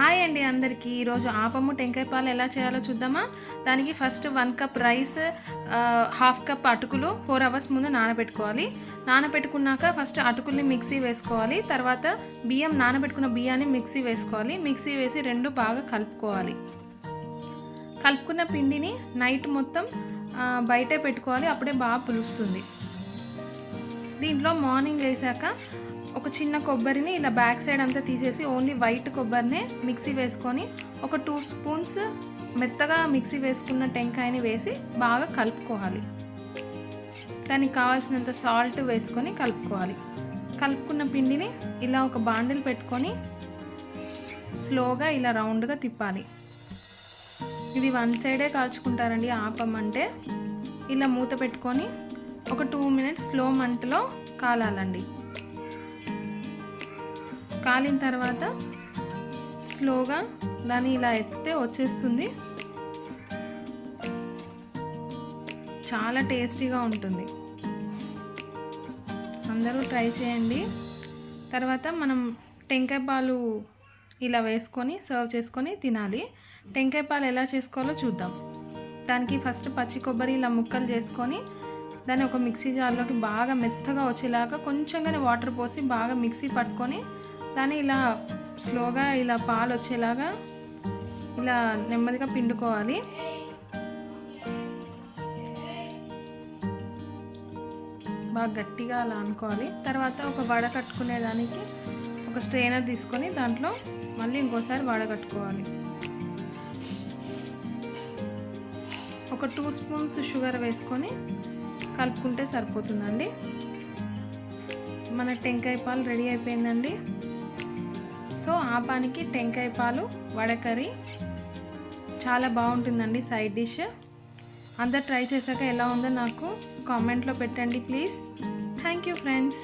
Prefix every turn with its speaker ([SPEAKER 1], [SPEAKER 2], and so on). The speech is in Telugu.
[SPEAKER 1] హాయ్ అండి అందరికీ. ఈరోజు ఆపము టెంకాయ పాలు ఎలా చేయాలో చూద్దామా. దానికి ఫస్ట్ 1 కప్ రైస్, 1/2 కప్ అటుకులు 4 అవర్స్ ముందు నానబెట్టుకోవాలి. నానబెట్టుకున్నాక ఫస్ట్ అటుకుల్ని మిక్సీ వేసుకోవాలి. తర్వాత నానబెట్టుకున్న బియ్యాన్ని మిక్సీ వేసుకోవాలి. మిక్సీ వేసి రెండు బాగా కలుపుకోవాలి. కలుపుకున్న పిండిని నైట్ మొత్తం బయటే పెట్టుకోవాలి, అప్పుడే బాగా పులుస్తుంది. దీంట్లో మార్నింగ్ వేసాక ఒక చిన్న కొబ్బరిని ఇలా బ్యాక్ సైడ్ అంతా తీసేసి ఓన్లీ వైట్ కొబ్బరినే మిక్సీ వేసుకొని ఒక 2 స్పూన్స్ మెత్తగా మిక్సీ వేసుకున్న టెంకాయని వేసి బాగా కలుపుకోవాలి. దానికి కావాల్సినంత సాల్ట్ వేసుకొని కలుపుకోవాలి. కలుపుకున్న పిండిని ఇలా ఒక బాండిల్ పెట్టుకొని స్లోగా ఇలా రౌండ్గా తిప్పాలి. ఇది 1 సైడే కాల్చుకుంటారండి ఆపం అంటే. ఇలా మూత పెట్టుకొని ఒక 2 మినిట్స్ స్లో మంటలో కాలాలండి. కాలిన తర్వాత స్లోగా దాన్ని ఇలా ఎత్తితే వచ్చేస్తుంది. చాలా టేస్టీగా ఉంటుంది, అందరూ ట్రై చేయండి. తర్వాత మనం టెంకాయ పాలు ఇలా వేసుకొని సర్వ్ చేసుకొని తినాలి. టెంకాయ పాలు ఎలా చేసుకోవాలో చూద్దాం. దానికి ఫస్ట్ పచ్చి కొబ్బరి ఇలా ముక్కలు చేసుకొని దాన్ని ఒక మిక్సీ జార్లోకి బాగా మెత్తగా వచ్చేలాగా కొంచెంగానే వాటర్ పోసి బాగా మిక్సీ పట్టుకొని దాన్ని ఇలా స్లోగా ఇలా పాలు వచ్చేలాగా ఇలా నెమ్మదిగా పిండుకోవాలి. బాగా గట్టిగా అలా అనుకోవాలి. తర్వాత ఒక వడకట్టుకునేదానికి ఒక స్ట్రైనర్ తీసుకొని దాంట్లో మళ్ళీ ఇంకోసారి వడకట్టుకోవాలి. ఒక 2 స్పూన్స్ షుగర్ వేసుకొని కలుపుకుంటే సరిపోతుందండి. మన టెంకాయ పాలు రెడీ అయిపోయిందండి. సో ఆపానికి టెంకాయ పాలు వడ కర్రీ చాలా బాగుంటుందండి సైడ్ డిష్. అందరు ట్రై చేశాక ఎలా ఉందో నాకు కామెంట్లో పెట్టండి ప్లీజ్. Thank you friends.